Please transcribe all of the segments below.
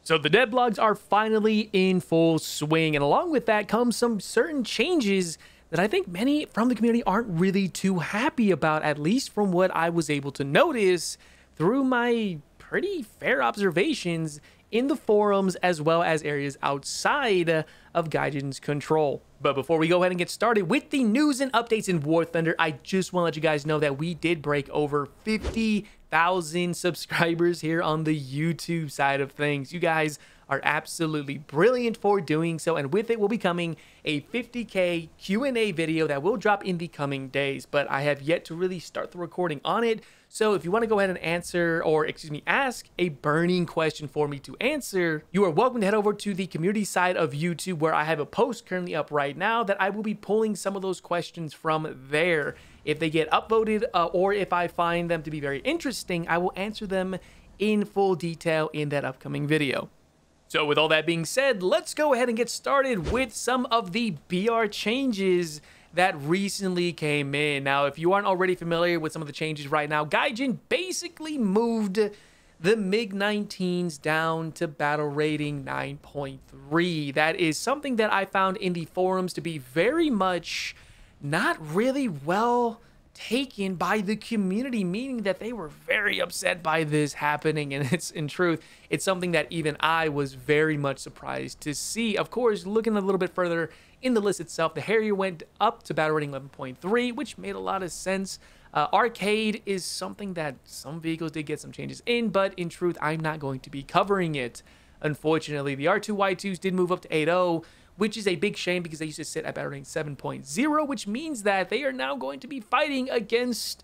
So the devlogs are finally in full swing, and along with that comes some certain changes that I think many from the community aren't really too happy about, at least from what I was able to notice through my pretty fair observations in the forums as well as areas outside of Gaijin's control. But before we go ahead and get started with the news and updates in War Thunder, I just want to let you guys know that we did break over 50,000 subscribers here on the YouTube side of things. You guys are absolutely brilliant for doing so, and with it will be coming a 50K Q&A video that will drop in the coming days, but I have yet to really start the recording on it. So if you want to go ahead and answer, or excuse me, ask a burning question for me to answer, you are welcome to head over to the community side of YouTube, where I have a post currently up right now that I will be pulling some of those questions from there. If they get upvoted, or if I find them to be very interesting, I will answer them in full detail in that upcoming video. So with all that being said, let's go ahead and get started with some of the BR changes that recently came in. Now, if you aren't already familiar with some of the changes right now, Gaijin basically moved the MiG-19s down to battle rating 9.3. That is something that I found in the forums to be very much not really well taken by the community, meaning that they were very upset by this happening. And it's, in truth, it's something that even I was very much surprised to see. Of course, looking a little bit further in the list itself, the Harrier went up to battle rating 11.3, which made a lot of sense. Arcade is something that some vehicles did get some changes in, but in truth, I'm not going to be covering it. Unfortunately, the R2Y2s did move up to 8.0, which is a big shame because they used to sit at battle rating 7.0, which means that they are now going to be fighting against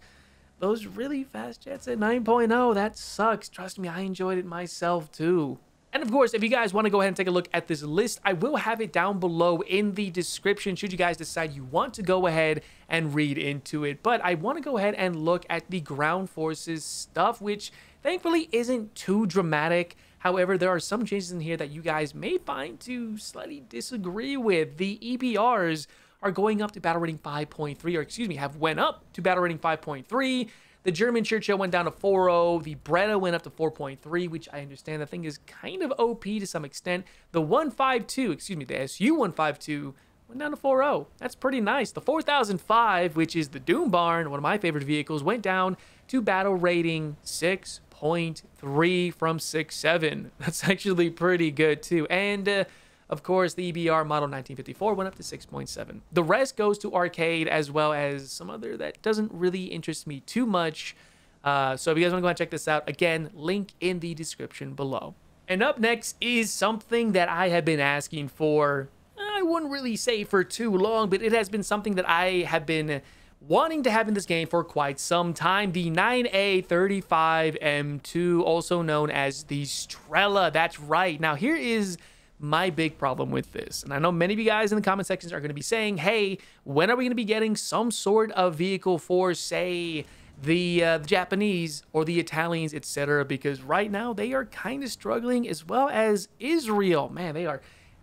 those really fast jets at 9.0. That sucks. Trust me, I enjoyed it myself too. And of course, if you guys want to go ahead and take a look at this list, I will have it down below in the description should you guys decide you want to go ahead and read into it. But I want to go ahead and look at the ground forces stuff, which thankfully isn't too dramatic. However, there are some changes in here that you guys may find to slightly disagree with. The EBRs are going up to battle rating 5.3, or excuse me, have went up to battle rating 5.3. The German Churchill went down to 4.0. The Breda went up to 4.3, which I understand the thing is kind of OP to some extent. The 152, excuse me, the SU-152 went down to 4.0. That's pretty nice. The 4005, which is the Doom Barn, one of my favorite vehicles, went down to battle rating 6.3 from 6.7. That's actually pretty good too. And of course, the EBR model 1954 went up to 6.7. The rest goes to Arcade, as well as some other that doesn't really interest me too much. So if you guys want to go and check this out, again, link in the description below. And up next is something that I have been asking for, I wouldn't really say for too long, but it has been something that I have been wanting to have in this game for quite some time. The 9A35M2, also known as the Strela. That's right. Now, here is my big problem with this, and I know many of you guys in the comment sections are going to be saying, hey, when are we going to be getting some sort of vehicle for, say, the Japanese or the Italians, etc., because right now they are kind of struggling, as well as Israel. Man,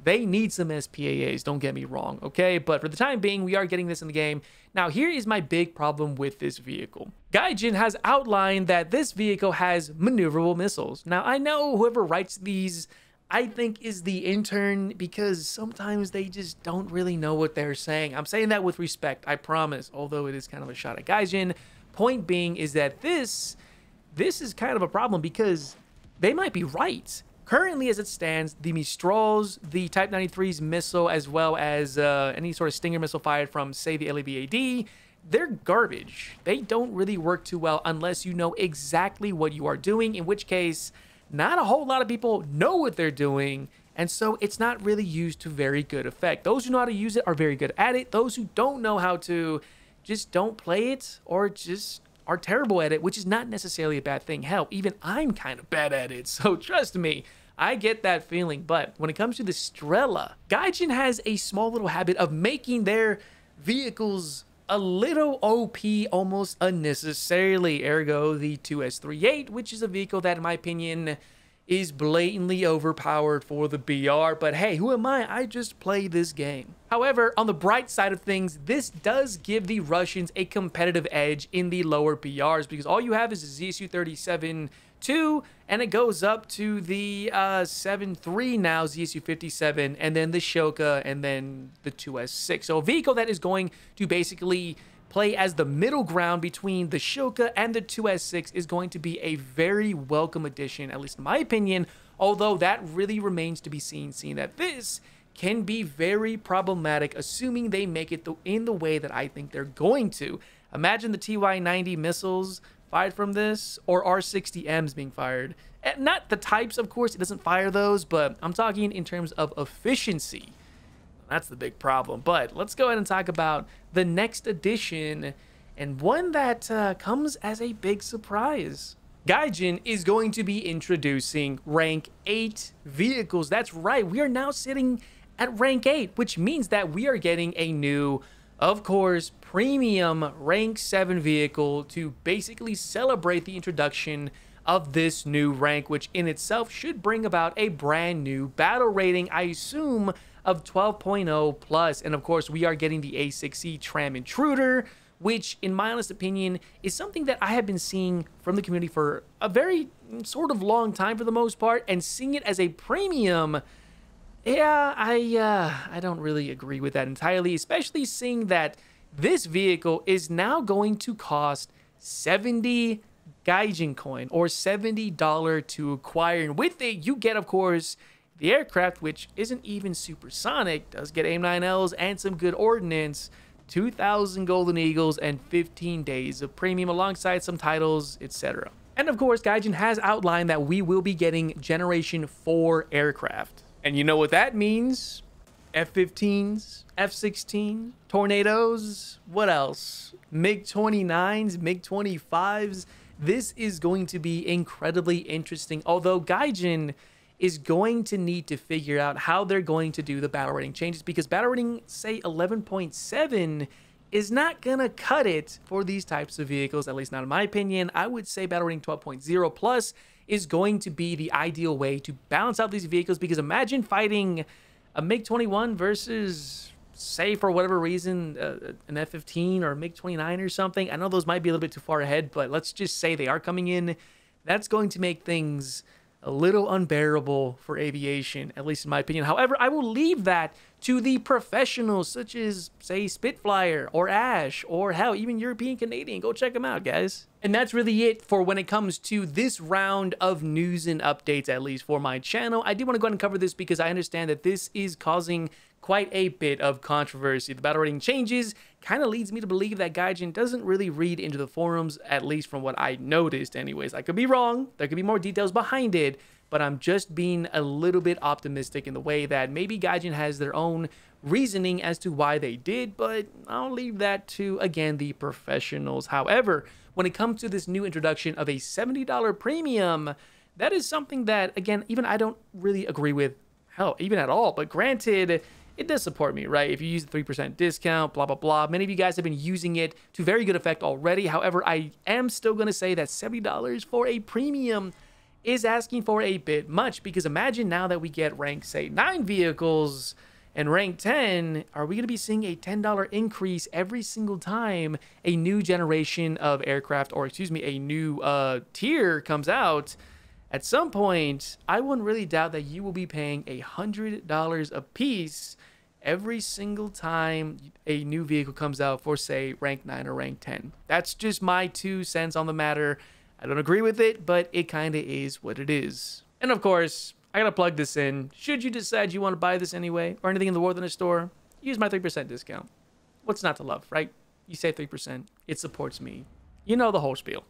they need some SPAAs, don't get me wrong, okay? But for the time being, we are getting this in the game. Now, here is my big problem with this vehicle. Gaijin has outlined that this vehicle has maneuverable missiles. Now, I know whoever writes these, I think, is the intern, because sometimes they just don't really know what they're saying. I'm saying that with respect, I promise, although it is kind of a shot at Gaijin. Point being is that this is kind of a problem, because they might be right. Currently, as it stands, the Mistrals, the Type 93's missile, as well as any sort of Stinger missile fired from, say, the LABAD, they're garbage. They don't really work too well unless you know exactly what you are doing, in which case, not a whole lot of people know what they're doing, and so it's not really used to very good effect. Those who know how to use it are very good at it. Those who don't know how to just don't play it, or just are terrible at it, which is not necessarily a bad thing. Hell, even I'm kind of bad at it, so trust me, I get that feeling. But when it comes to the Strela, Gaijin has a small little habit of making their vehicles a little OP almost unnecessarily, ergo the 2S38, which is a vehicle that, in my opinion, is blatantly overpowered for the BR. But hey, who am I? I just play this game. However, on the bright side of things, this does give the Russians a competitive edge in the lower BRs, because all you have is a ZSU-37-2 and it goes up to the 7.3 now, ZSU 57, and then the Shoka, and then the 2S6. So a vehicle that is going to basically play as the middle ground between the Shoka and the 2S6 is going to be a very welcome addition, at least in my opinion, although that really remains to be seen, seeing that this can be very problematic, assuming they make it in the way that I think they're going to. Imagine the TY-90 missiles fired from this, or R-60Ms being fired. And not the types, of course, it doesn't fire those, but I'm talking in terms of efficiency. That's the big problem. But let's go ahead and talk about the next edition, and one that comes as a big surprise. Gaijin is going to be introducing rank 8 vehicles. That's right, we are now sitting at rank 8, which means that we are getting a new, of course, premium rank 7 vehicle to basically celebrate the introduction of this new rank, which in itself should bring about a brand new battle rating, I assume, of 12.0 plus. And of course, we are getting the A6C Tram Intruder, which in my honest opinion is something that I have been seeing from the community for a very sort of long time for the most part, and seeing it as a premium, yeah, I don't really agree with that entirely, especially seeing that this vehicle is now going to cost 70 Gaijin coin, or $70 to acquire. And with it, you get, of course, the aircraft, which isn't even supersonic, does get AIM-9Ls and some good ordnance, 2,000 Golden Eagles, and 15 days of premium alongside some titles, etc. And of course, Gaijin has outlined that we will be getting Generation 4 aircraft. And you know what that means? F-15s, F-16, Tornadoes, what else? MiG-29s, MiG-25s. This is going to be incredibly interesting, although Gaijin is going to need to figure out how they're going to do the battle rating changes, because battle rating, say, 11.7 is not gonna cut it for these types of vehicles, at least not in my opinion. I would say battle rating 12.0 plus is going to be the ideal way to balance out these vehicles, because imagine fighting a MiG-21 versus, say, for whatever reason, an F-15 or a MiG-29 or something. I know those might be a little bit too far ahead, but let's just say they are coming in. That's going to make things a little unbearable for aviation, at least in my opinion. However, I will leave that to the professionals, such as, say, Spitfire or Ash, or hell, even European Canadian. Go check them out, guys. And that's really it for when it comes to this round of news and updates, at least for my channel. I do want to go ahead and cover this because I understand that this is causing quite a bit of controversy. The battle rating changes kind of leads me to believe that Gaijin doesn't really read into the forums, at least from what I noticed anyways. I could be wrong, there could be more details behind it, but I'm just being a little bit optimistic in the way that maybe Gaijin has their own reasoning as to why they did, but I'll leave that to, again, the professionals. However, when it comes to this new introduction of a $70 premium, that is something that, again, even I don't really agree with, hell, even at all, but granted, it does support me, right? If you use the 3% discount, blah, blah, blah. Many of you guys have been using it to very good effect already. However, I am still going to say that $70 for a premium is asking for a bit much, because imagine now that we get rank, say, 9 vehicles and rank 10, are we going to be seeing a $10 increase every single time a new generation of aircraft, or excuse me, a new tier comes out? At some point, I wouldn't really doubt that you will be paying $100 a piece every single time a new vehicle comes out for, say, rank 9 or rank 10. That's just my 2 cents on the matter. I don't agree with it, but it kind of is what it is. And of course, I gotta plug this in. Should you decide you want to buy this anyway, or anything in the Wilderness store, use my 3% discount. What's not to love, right? You save 3%. It supports me. You know the whole spiel.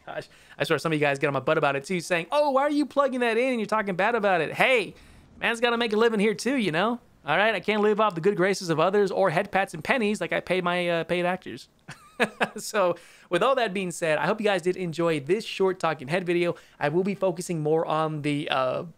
Gosh, I swear some of you guys get on my butt about it too, saying, oh, why are you plugging that in and you're talking bad about it? Hey, man's got to make a living here too, you know? All right, I can't live off the good graces of others or head pats and pennies like I pay my paid actors. So with all that being said, I hope you guys did enjoy this short talking head video. I will be focusing more on the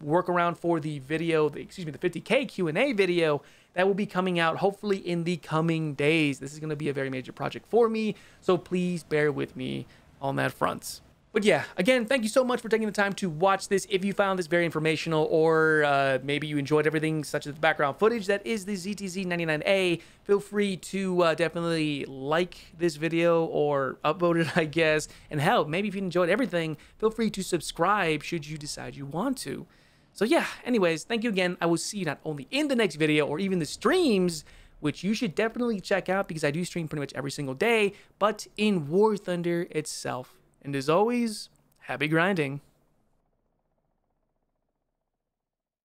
workaround for the video, the 50K Q&A video that will be coming out hopefully in the coming days. This is going to be a very major project for me, so please bear with me on that front. But yeah, again, thank you so much for taking the time to watch this. If you found this very informational, or maybe you enjoyed everything, such as the background footage that is the ZTZ-99A, feel free to definitely like this video or upvote it, I guess. And hell, maybe if you enjoyed everything, feel free to subscribe should you decide you want to. So yeah, anyways, thank you again. I will see you not only in the next video or even the streams, which you should definitely check out because I do stream pretty much every single day, but in War Thunder itself. And as always, happy grinding.